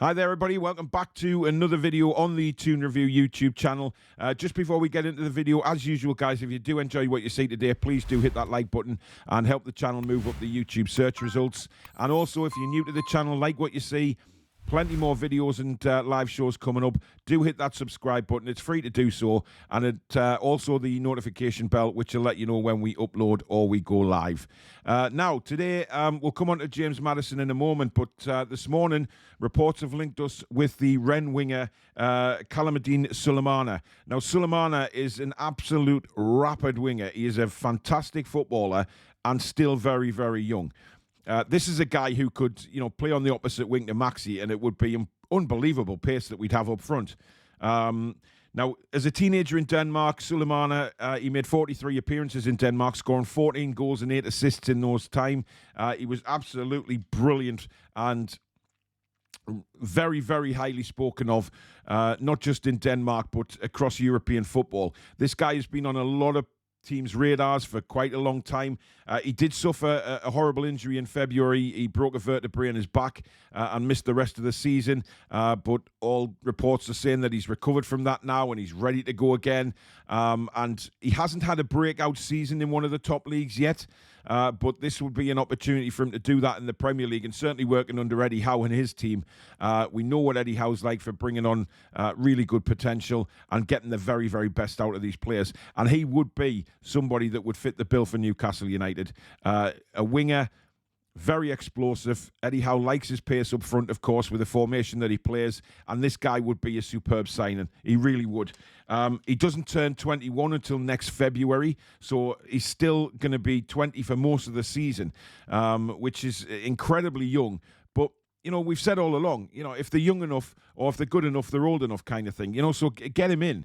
Hi there, everybody. Welcome back to another video on the Toon Review YouTube channel. Just before we get into the video, as usual, guys, if you do enjoy what you see today, please do hit that like button and help the channel move up the YouTube search results. And also, if you're new to the channel, like what you see, plenty more videos and live shows coming up. Do hit that subscribe button. It's free to do so. And it, also the notification bell, which will let you know when we upload or we go live. Now, today, we'll come on to James Maddison in a moment. But this morning, reports have linked us with the Rennes winger, Kamaladeen Sulemana. Now, Sulemana is an absolute rapid winger. He is a fantastic footballer and still very, very young. This is a guy who could, play on the opposite wing to Maxi, and it would be unbelievable pace that we'd have up front. Now, as a teenager in Denmark, Sulemana, he made 43 appearances in Denmark, scoring 14 goals and 8 assists in those time. He was absolutely brilliant and very, very highly spoken of, not just in Denmark, but across European football. This guy has been on a lot of teams' radars for quite a long time. He did suffer a horrible injury in February. He broke a vertebrae in his back and missed the rest of the season. But all reports are saying that he's recovered from that now and he's ready to go again. And he hasn't had a breakout season in one of the top leagues yet. But this would be an opportunity for him to do that in the Premier League, and certainly working under Eddie Howe and his team. We know what Eddie Howe's like for bringing on really good potential and getting the very, very best out of these players. And he would be somebody that would fit the bill for Newcastle United. A winger, very explosive. Eddie Howe likes his pace up front, of course, with the formation that he plays. And this guy would be a superb signing. He really would. He doesn't turn 21 until next February, so he's still going to be 20 for most of the season, which is incredibly young. But, we've said all along, if they're young enough or if they're good enough, they're old enough kind of thing, so get him in.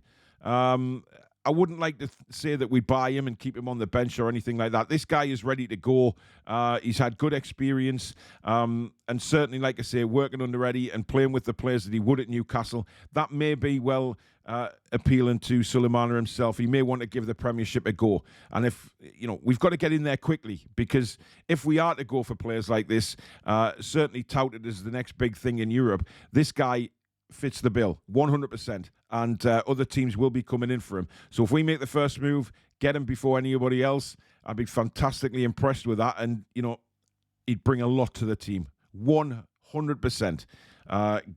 I wouldn't like to say that we buy him and keep him on the bench or anything like that. This guy is ready to go. He's had good experience. And certainly, like I say, working under Eddie and playing with the players that he would at Newcastle, that may be well appealing to Sulemana himself. He may want to give the Premiership a go. And if, we've got to get in there quickly, because if we are to go for players like this, certainly touted as the next big thing in Europe, this guy fits the bill 100%, and other teams will be coming in for him. So if we make the first move, get him before anybody else, I'd be fantastically impressed with that. And he'd bring a lot to the team, 100%.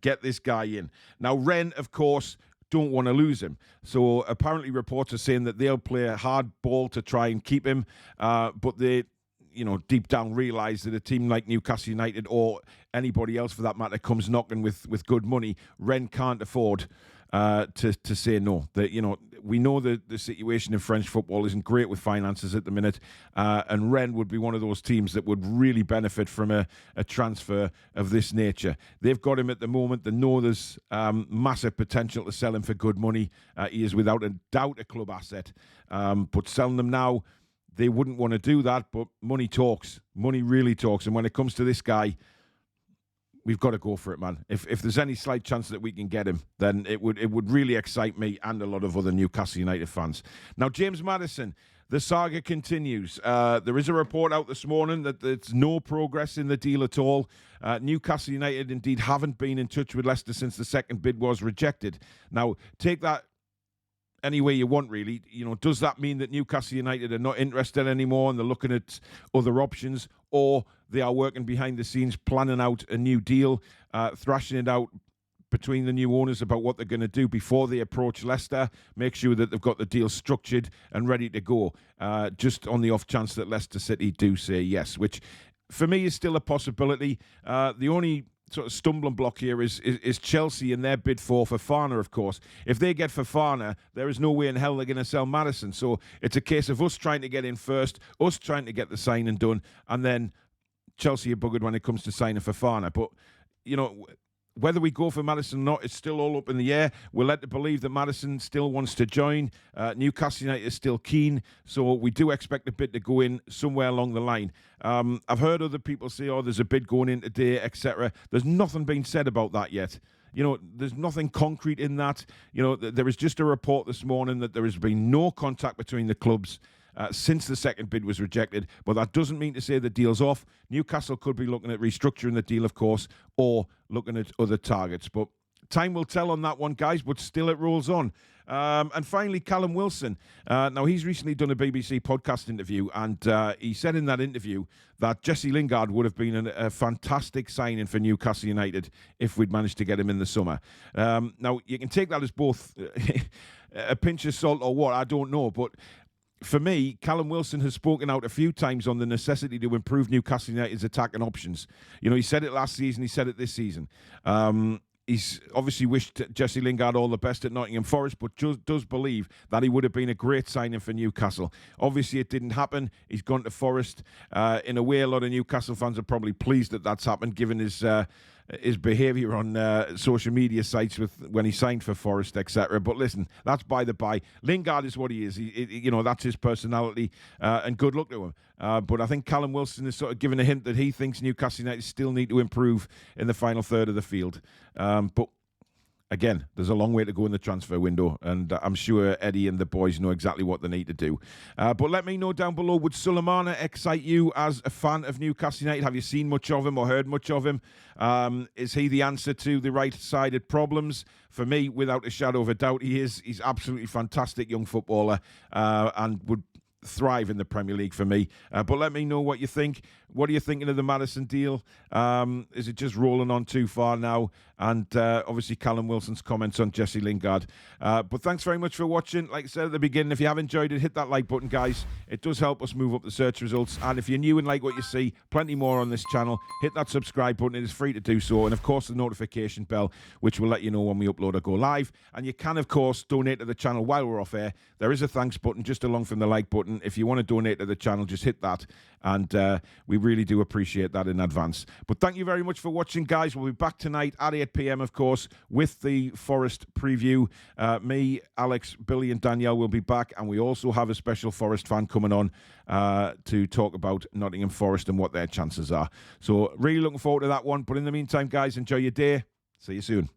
Get this guy in. Now, Rennes, of course, don't want to lose him. So apparently reports are saying that they'll play a hard ball to try and keep him, but they deep down realise that a team like Newcastle United or anybody else for that matter comes knocking with good money, Rennes can't afford to say no. That we know that the situation in French football isn't great with finances at the minute, and Rennes would be one of those teams that would really benefit from a transfer of this nature. They've got him at the moment. They know there's massive potential to sell him for good money. He is without a doubt a club asset, but selling them now, they wouldn't want to do that, but money talks. Money really talks. And when it comes to this guy, we've got to go for it, man. If there's any slight chance that we can get him, then it would really excite me and a lot of other Newcastle United fans. Now, James Maddison, the saga continues. There is a report out this morning that there's no progress in the deal at all. Newcastle United indeed haven't been in touch with Leicester since the second bid was rejected. Now, take that any way you want, really. Does that mean that Newcastle United are not interested anymore and they're looking at other options, or they are working behind the scenes, planning out a new deal, thrashing it out between the new owners about what they're going to do before they approach Leicester, make sure that they've got the deal structured and ready to go, just on the off chance that Leicester City do say yes, which for me is still a possibility. The only sort of stumbling block here is Chelsea and their bid for Fofana, of course. If they get Fofana, there is no way in hell they're going to sell Maddison. So it's a case of us trying to get in first, us trying to get the signing done, and then Chelsea are buggered when it comes to signing Fofana. But, whether we go for Maddison or not, it's still all up in the air. We're led to believe that Maddison still wants to join. Newcastle United is still keen, so we do expect a bid to go in somewhere along the line. I've heard other people say, there's a bid going in today, etc. There's nothing being said about that yet. There's nothing concrete in that. There is just a report this morning that there has been no contact between the clubs. since the second bid was rejected. But that doesn't mean to say the deal's off. Newcastle could be looking at restructuring the deal, of course, or looking at other targets. But time will tell on that one, guys, but still it rolls on. And finally, Callum Wilson. Now, he's recently done a BBC podcast interview, and he said in that interview that Jesse Lingard would have been a fantastic signing for Newcastle United if we'd managed to get him in the summer. Now, you can take that as both a pinch of salt or what, I don't know, but for me, Callum Wilson has spoken out a few times on the necessity to improve Newcastle United's attacking options. You know, he said it last season, he said it this season. He's obviously wished Jesse Lingard all the best at Nottingham Forest, but does believe that he would have been a great signing for Newcastle. Obviously, it didn't happen. He's gone to Forest. In a way, a lot of Newcastle fans are probably pleased that that's happened, given his behaviour on social media sites when he signed for Forest, etc. But listen, that's by the by. Lingard is what he is. You know, that's his personality, and good luck to him. But I think Callum Wilson is sort of giving a hint that he thinks Newcastle United still need to improve in the final third of the field. But again, there's a long way to go in the transfer window, and I'm sure Eddie and the boys know exactly what they need to do. But let me know down below, would Sulemana excite you as a fan of Newcastle United? Have you seen much of him or heard much of him? Is he the answer to the right-sided problems? For me, without a shadow of a doubt, he is. He's absolutely fantastic young footballer, and would thrive in the Premier League for me. But let me know what you think. What are you thinking of the Maddison deal? Is it just rolling on too far now? And obviously Callum Wilson's comments on Jesse Lingard. But thanks very much for watching. Like I said at the beginning, if you have enjoyed it, hit that like button, guys. It does help us move up the search results. And if you're new and like what you see, plenty more on this channel, hit that subscribe button. It is free to do so. And of course, the notification bell, which will let you know when we upload or go live. And you can, of course, donate to the channel while we're off air. There is a thanks button just along from the like button. If you want to donate to the channel, just hit that. And we really do appreciate that in advance. But thank you very much for watching, guys. We'll be back tonight at 8 p.m, of course, with the Forest preview. Me, Alex, Billy and Danielle will be back. And we also have a special Forest fan coming on to talk about Nottingham Forest and what their chances are. So really looking forward to that one. But in the meantime, guys, enjoy your day. See you soon.